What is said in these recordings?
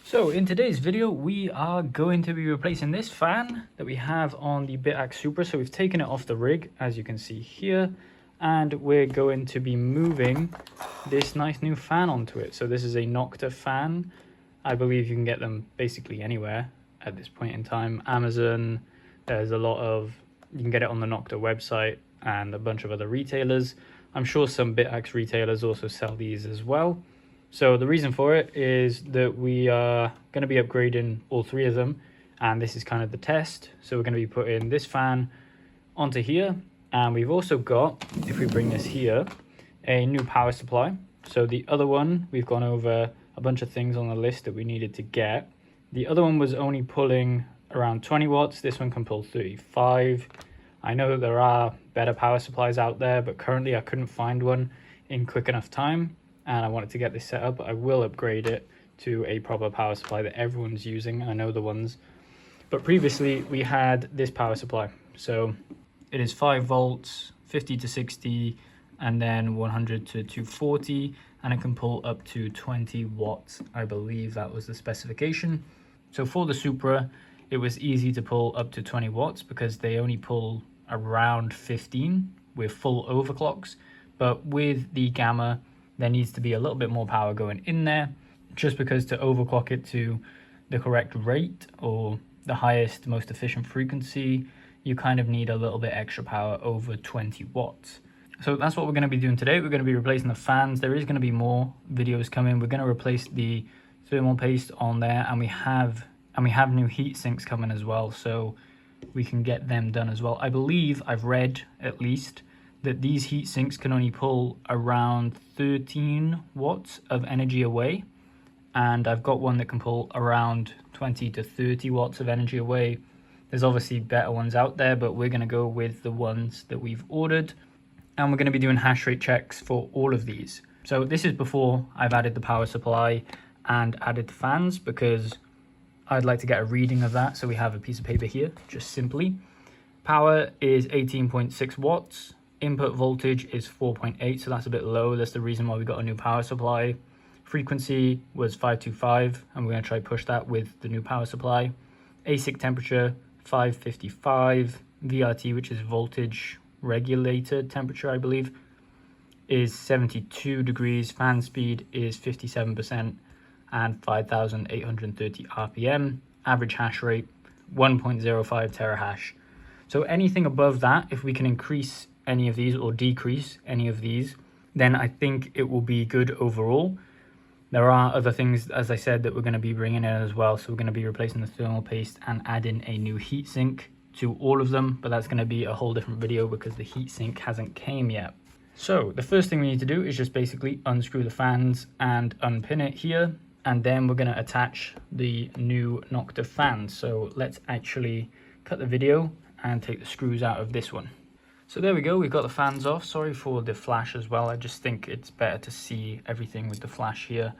So in today's video, we are going to be replacing this fan that we have on the Bitaxe Supra. So we've taken it off the rig, as you can see here, and we're going to be moving this nice new fan onto it. So this is a Noctua fan. I believe you can get them basically anywhere at this point in time. Amazon, there's a lot of, you can get it on the Noctua website and a bunch of other retailers. I'm sure some Bitaxe retailers also sell these as well. So the reason for it is that we are going to be upgrading all three of them, and this is kind of the test. So we're going to be putting this fan onto here, and we've also got, if we bring this here, a new power supply. So the other one, we've gone over a bunch of things on the list that we needed to get. The other one was only pulling around 20 watts. This one can pull 35. I know that there are better power supplies out there, but currently I couldn't find one in quick enough time. And I wanted to get this set up. I will upgrade it to a proper power supply that everyone's using. I know the ones, but previously we had this power supply. So it is 5 volts, 50 to 60, and then 100 to 240, and it can pull up to 20 watts. I believe that was the specification. So for the Supra, it was easy to pull up to 20 watts because they only pull around 15 with full overclocks. But with the Gamma, there needs to be a little bit more power going in there, just because to overclock it to the correct rate or the highest, most efficient frequency, you kind of need a little bit extra power over 20 watts. So that's what we're going to be doing today. We're going to be replacing the fans. There is going to be more videos coming. We're going to replace the thermal paste on there, and we have new heat sinks coming as well, so we can get them done as well. I believe I've read at least that these heat sinks can only pull around 13 watts of energy away, and I've got one that can pull around 20 to 30 watts of energy away. There's obviously better ones out there, but we're going to go with the ones that we've ordered, and we're going to be doing hash rate checks for all of these. So this is before I've added the power supply and added the fans, because I'd like to get a reading of that. So we have a piece of paper here, just simply. Power is 18.6 watts. Input voltage is 4.8, so that's a bit low. That's the reason why we got a new power supply. Frequency was 525, and we're going to try push that with the new power supply. ASIC temperature 555. VRT, which is voltage regulated temperature, I believe, is 72 degrees. Fan speed is 57% and 5,830 RPM. Average hash rate 1.05 terahash. So anything above that, if we can increase any of these or decrease any of these, then I think it will be good overall. There are other things, as I said, that we're going to be bringing in as well. So we're going to be replacing the thermal paste and adding a new heatsink to all of them, but that's going to be a whole different video because the heatsink hasn't came yet. So the first thing we need to do is just basically unscrew the fans and unpin it here, and then we're going to attach the new Noctua fans. So let's actually cut the video and take the screws out of this one. So there we go, we've got the fans off. Sorry for the flash as well. I just think it's better to see everything with the flash here,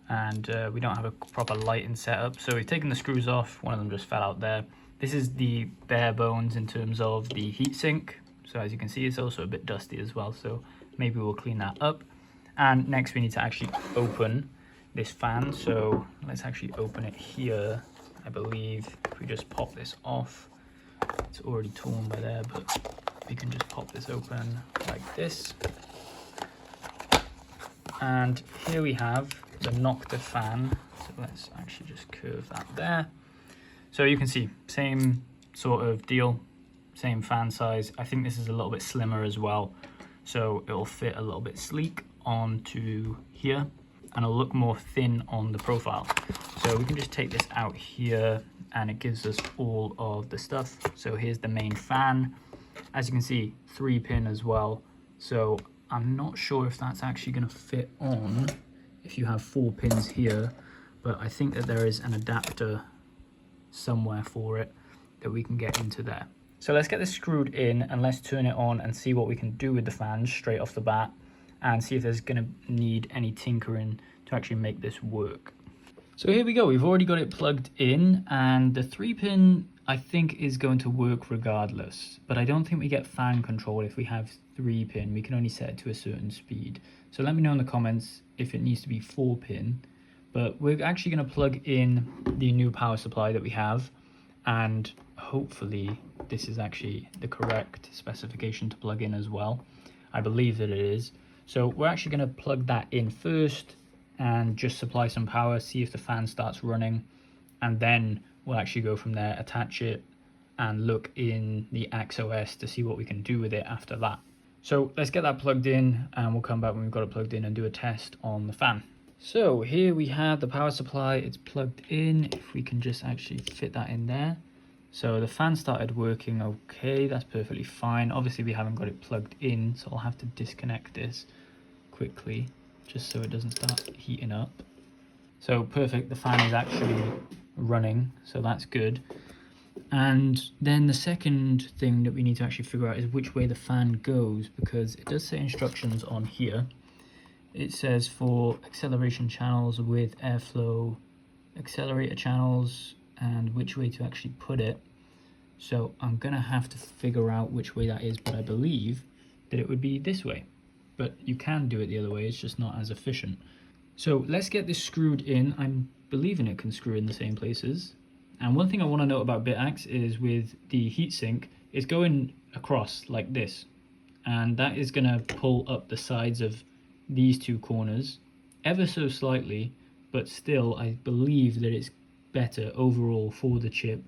and we don't have a proper lighting setup. So we've taken the screws off. One of them just fell out there. This is the bare bones in terms of the heatsink. So as you can see, it's also a bit dusty as well, so maybe we'll clean that up. And next we need to actually open this fan. So let's actually open it here. I believe if we just pop this off, it's already torn by there, but we can just pop this open like this. And here we have the Noctua fan. So let's actually just curve that there. So you can see, same sort of deal, same fan size. I think this is a little bit slimmer as well, so it'll fit a little bit sleek onto here, and it'll look more thin on the profile. So we can just take this out here, and it gives us all of the stuff. So here's the main fan. As you can see, 3-pin as well. So I'm not sure if that's actually going to fit on if you have 4 pins here, but I think that there is an adapter somewhere for it that we can get into there. So let's get this screwed in, and let's turn it on and see what we can do with the fans straight off the bat, and see if there's going to need any tinkering to actually make this work. So here we go, we've already got it plugged in, and the 3-pin I think is going to work regardless, but I don't think we get fan control if we have 3-pin. We can only set it to a certain speed. So let me know in the comments if it needs to be 4-pin, But we're actually going to plug in the new power supply that we have, and hopefully this is actually the correct specification to plug in as well. I believe that it is. So we're actually going to plug that in first and just supply some power, see if the fan starts running, and then we'll actually go from there, attach it, and look in the AXOS to see what we can do with it after that. So let's get that plugged in, and we'll come back when we've got it plugged in and do a test on the fan. So here we have the power supply, it's plugged in. If we can just actually fit that in there. So the fan started working okay, that's perfectly fine. Obviously we haven't got it plugged in, so I'll have to disconnect this quickly just so it doesn't start heating up. So perfect, the fan is actually running, so that's good. And then the second thing that we need to actually figure out is which way the fan goes, because it does say instructions on here. It says for acceleration channels with airflow, accelerator channels, and which way to actually put it. So I'm gonna have to figure out which way that is, but I believe that it would be this way. But you can do it the other way, it's just not as efficient. So let's get this screwed in. I'm believing it can screw in the same places. And one thing I want to note about Bitaxe is with the heatsink, it's going across like this. And that is going to pull up the sides of these two corners ever so slightly, but still I believe that it's better overall for the chip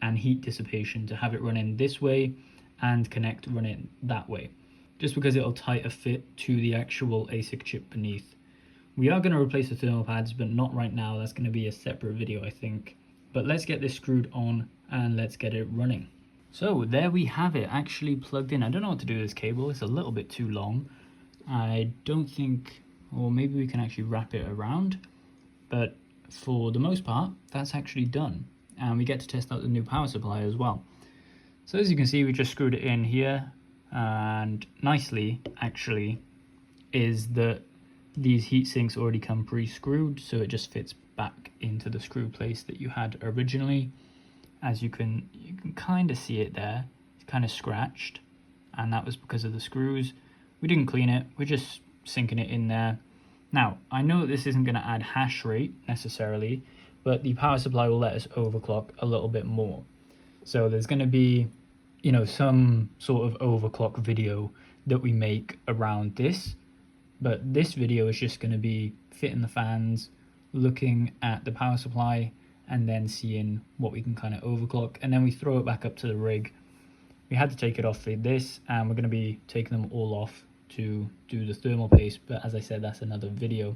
and heat dissipation to have it running this way and connect running that way, just because it'll tighter fit to the actual ASIC chip beneath. We are going to replace the thermal pads, but not right now. That's going to be a separate video, I think. But let's get this screwed on and let's get it running. So there we have it, actually plugged in. I don't know what to do with this cable, it's a little bit too long. I don't think, or maybe we can actually wrap it around, but for the most part, that's actually done. And we get to test out the new power supply as well. So as you can see, we just screwed it in here, and nicely, actually, is that these heat sinks already come pre-screwed, so it just fits back into the screw place that you had originally. As you can kind of see it there, it's kind of scratched, and that was because of the screws. We didn't clean it, we're just sinking it in there. Now, I know that this isn't going to add hash rate necessarily, but the power supply will let us overclock a little bit more. So there's going to be, you know, some sort of overclock video that we make around this, but this video is just going to be fitting the fans, looking at the power supply, and then seeing what we can kind of overclock, and then we throw it back up to the rig. We had to take it off for this, and we're going to be taking them all off to do the thermal paste, but as I said, that's another video.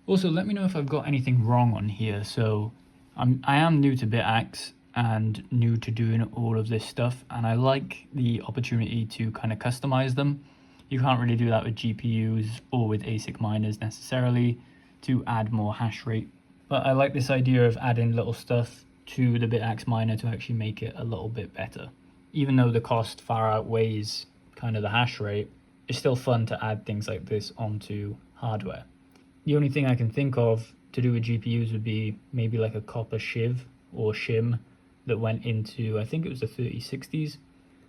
Also, let me know if I've got anything wrong on here. So I am new to Bitaxe and new to doing all of this stuff, and I like the opportunity to kind of customize them. You can't really do that with GPUs or with ASIC miners necessarily to add more hash rate. But I like this idea of adding little stuff to the Bitaxe miner to actually make it a little bit better. Even though the cost far outweighs kind of the hash rate, it's still fun to add things like this onto hardware. The only thing I can think of to do with GPUs would be maybe like a copper shiv or shim that went into, I think it was the 3060s.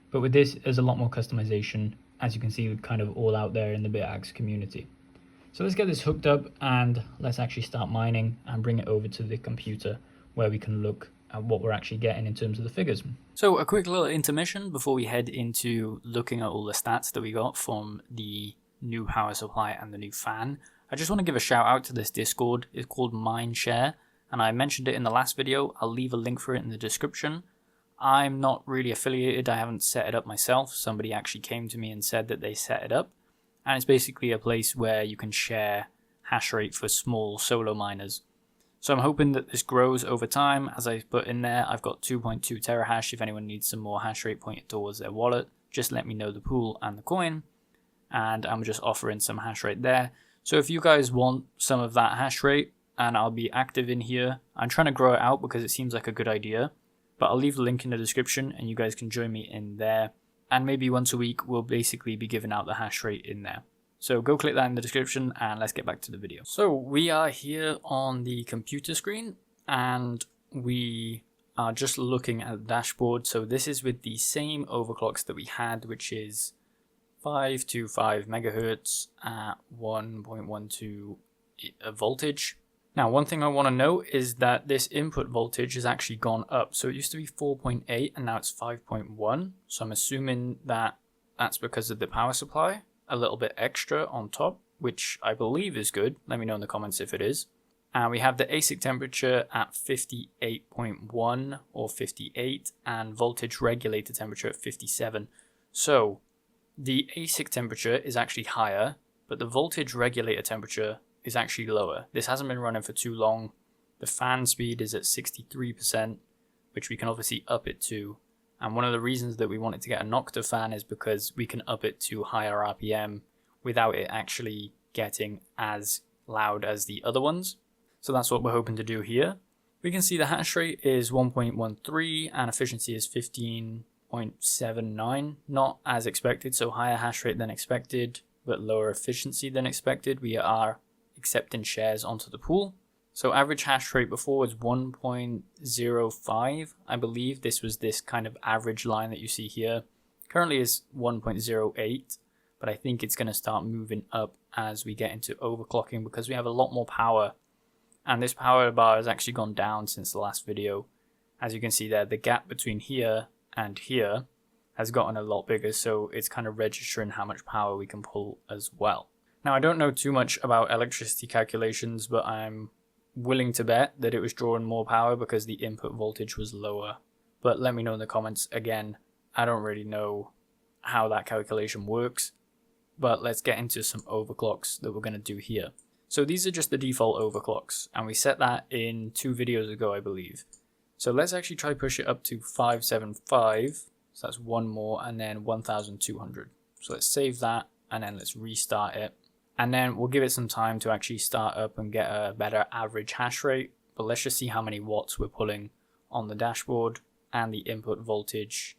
But with this, there's a lot more customization, as you can see, kind of all out there in the Bitaxe community. So let's get this hooked up and let's actually start mining and bring it over to the computer where we can look at what we're actually getting in terms of the figures. So a quick little intermission before we head into looking at all the stats that we got from the new power supply and the new fan. I just want to give a shout out to this Discord. It's called Mindshare, and I mentioned it in the last video. I'll leave a link for it in the description. I'm not really affiliated, I haven't set it up myself. Somebody actually came to me and said that they set it up. And it's basically a place where you can share hash rate for small solo miners. So I'm hoping that this grows over time. As I put in there, I've got 2.2 terahash. If anyone needs some more hash rate pointed towards their wallet, just let me know the pool and the coin. And I'm just offering some hash rate there. So if you guys want some of that hash rate, and I'll be active in here. I'm trying to grow it out because it seems like a good idea. But I'll leave the link in the description and you guys can join me in there. And maybe once a week, we'll basically be giving out the hash rate in there. So go click that in the description and let's get back to the video. So we are here on the computer screen and we are just looking at the dashboard. So this is with the same overclocks that we had, which is 525 megahertz at 1.12 voltage. Now, one thing I want to note is that this input voltage has actually gone up. So it used to be 4.8 and now it's 5.1. So I'm assuming that that's because of the power supply, a little bit extra on top, which I believe is good. Let me know in the comments if it is. And we have the ASIC temperature at 58.1 or 58 and voltage regulator temperature at 57. So the ASIC temperature is actually higher, but the voltage regulator temperature is actually lower. This hasn't been running for too long. The fan speed is at 63%, which we can obviously up it to. And one of the reasons that we wanted to get a Noctua fan is because we can up it to higher RPM without it actually getting as loud as the other ones. So that's what we're hoping to do here. We can see the hash rate is 1.13 and efficiency is 15.79. Not as expected, so higher hash rate than expected, but lower efficiency than expected. We are accepting shares onto the pool. So average hash rate before was 1.05. I believe this was this kind of average line that you see here. Currently is 1.08, but I think it's going to start moving up as we get into overclocking because we have a lot more power. And this power bar has actually gone down since the last video. As you can see there, the gap between here and here has gotten a lot bigger, so it's kind of registering how much power we can pull as well. Now, I don't know too much about electricity calculations, but I'm willing to bet that it was drawing more power because the input voltage was lower. But let me know in the comments. Again, I don't really know how that calculation works, but let's get into some overclocks that we're going to do here. So these are just the default overclocks, and we set that in 2 videos ago, I believe. So let's actually try push it up to 575. So that's one more, and then 1200. So let's save that, and then let's restart it. And then we'll give it some time to actually start up and get a better average hash rate. But let's just see how many watts we're pulling on the dashboard and the input voltage,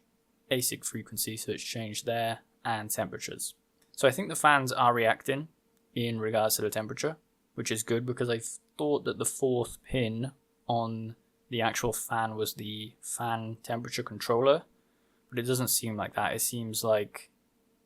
ASIC frequency, so it's changed there, and temperatures. So I think the fans are reacting in regards to the temperature, which is good because I thought that the 4th pin on the actual fan was the fan temperature controller, but it doesn't seem like that. It seems like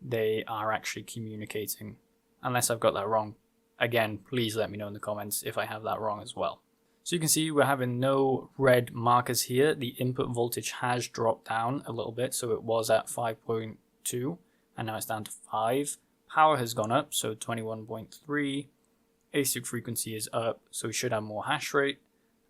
they are actually communicating, unless I've got that wrong. Again, please let me know in the comments if I have that wrong as well. So you can see we're having no red markers here. The input voltage has dropped down a little bit, so it was at 5.2 and now it's down to 5. Power has gone up, so 21.3. ASIC frequency is up, so we should have more hash rate,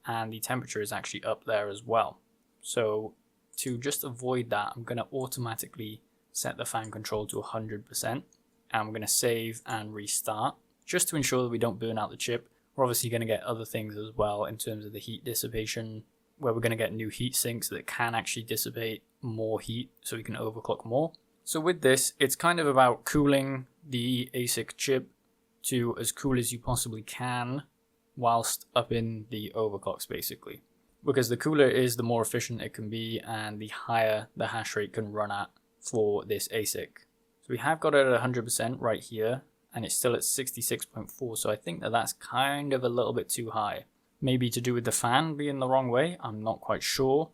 and the temperature is actually up there as well. So to just avoid that, I'm going to automatically set the fan control to 100%, and we're going to save and restart just to ensure that we don't burn out the chip. We're obviously going to get other things as well in terms of the heat dissipation, where we're going to get new heat sinks that can actually dissipate more heat so we can overclock more. So with this, it's kind of about cooling the ASIC chip to as cool as you possibly can whilst upping the overclocks basically. Because the cooler is, the more efficient it can be and the higher the hash rate can run at for this ASIC. So we have got it at 100% right here and it's still at 66.4, so I think that that's kind of a little bit too high. Maybe to do with the fan being the wrong way, I'm not quite sure.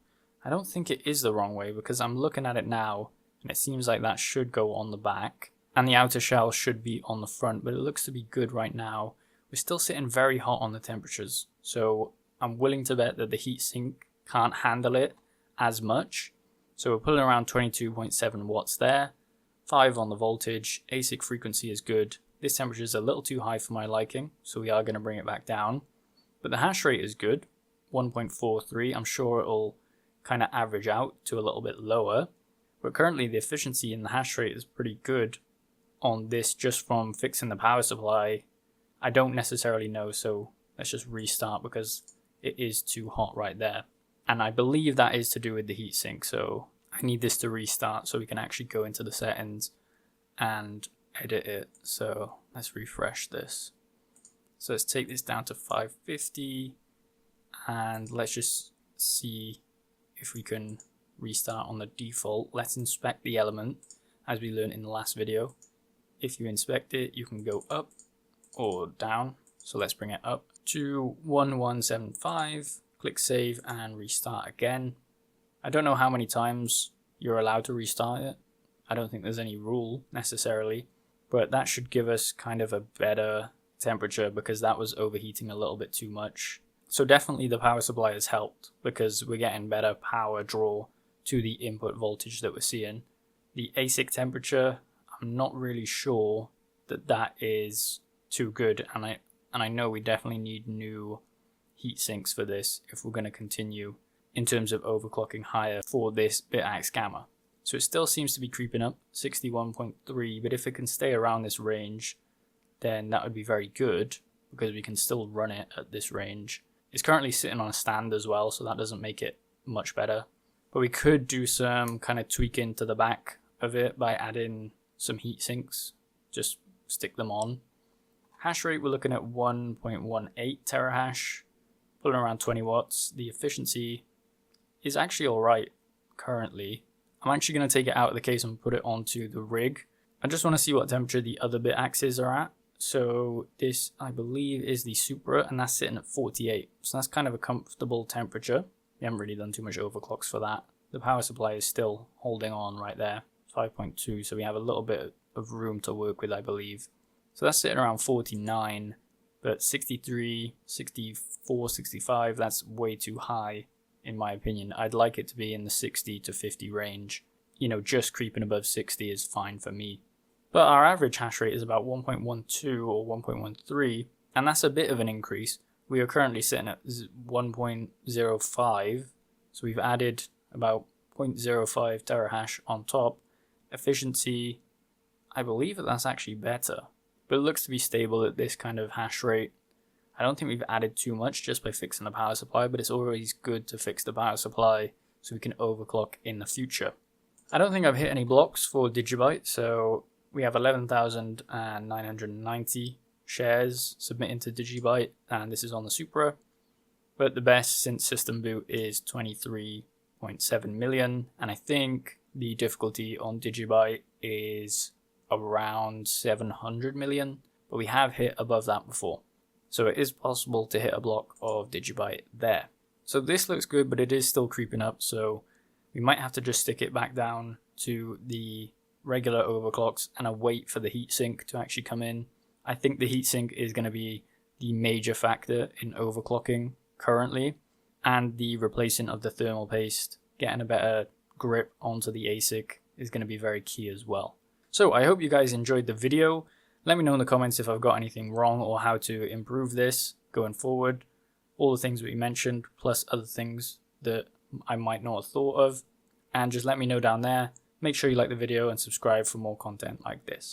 I don't think it is the wrong way because I'm looking at it now and it seems like that should go on the back and the outer shell should be on the front, but it looks to be good right now. We're still sitting very hot on the temperatures, so I'm willing to bet that the heatsink can't handle it as much. So we're pulling around 22.7 watts there, 5 on the voltage, ASIC frequency is good. This temperature is a little too high for my liking, so we are going to bring it back down. But the hash rate is good, 1.43. I'm sure it'll kind of average out to a little bit lower. But currently the efficiency in the hash rate is pretty good on this just from fixing the power supply. I don't necessarily know, so let's just restart because it is too hot right there. And I believe that is to do with the heatsink, so I need this to restart so we can actually go into the settings and edit it. So let's refresh this. So let's take this down to 550 and let's just see if we can restart on the default. Let's inspect the element as we learned in the last video. If you inspect it, you can go up or down. So let's bring it up to 1175, click save and restart again. I don't know how many times you're allowed to restart it. I don't think there's any rule necessarily, but that should give us kind of a better temperature because that was overheating a little bit too much. So definitely the power supply has helped because we're getting better power draw to the input voltage that we're seeing. The ASIC temperature, I'm not really sure that is too good, and I know we definitely need new heat sinks for this if we're going to continue in terms of overclocking higher for this Bitaxe Gamma. So it still seems to be creeping up, 61.3, but if it can stay around this range, then that would be very good because we can still run it at this range. It's currently sitting on a stand as well, so that doesn't make it much better. But we could do some kind of tweaking to the back of it by adding some heat sinks, just stick them on. Hash rate, we're looking at 1.18 terahash, pulling around 20 watts. The efficiency is actually alright currently. I'm actually going to take it out of the case and put it onto the rig. I just want to see what temperature the other Bitaxes are at. So this, I believe, is the Supra, and that's sitting at 48. So that's kind of a comfortable temperature. We haven't really done too much overclocks for that. The power supply is still holding on right there, 5.2, so we have a little bit of room to work with, I believe. So that's sitting around 49, but 63, 64, 65, that's way too high in my opinion. I'd like it to be in the 60 to 50 range. You know, just creeping above 60 is fine for me. But our average hash rate is about 1.12 or 1.13, and that's a bit of an increase. We are currently sitting at 1.05, so we've added about 0.05 terahash on top. Efficiency, I believe that's actually better, but it looks to be stable at this kind of hash rate. I don't think we've added too much just by fixing the power supply, but it's always good to fix the power supply so we can overclock in the future. I don't think I've hit any blocks for Digibyte, so we have 11,990 shares submitting to Digibyte, and this is on the Supra. But the best since system boot is 23.7 million, and I think the difficulty on Digibyte is around 700 million, but we have hit above that before. So it is possible to hit a block of Digibyte there. So this looks good, but it is still creeping up, so we might have to just stick it back down to the regular overclocks and await for the heatsink to actually come in. I think the heatsink is going to be the major factor in overclocking currently, and the replacing of the thermal paste, getting a better grip onto the ASIC is going to be very key as well. So I hope you guys enjoyed the video. Let me know in the comments if I've got anything wrong or how to improve this going forward. All the things we mentioned, plus other things that I might not have thought of. And just let me know down there. Make sure you like the video and subscribe for more content like this.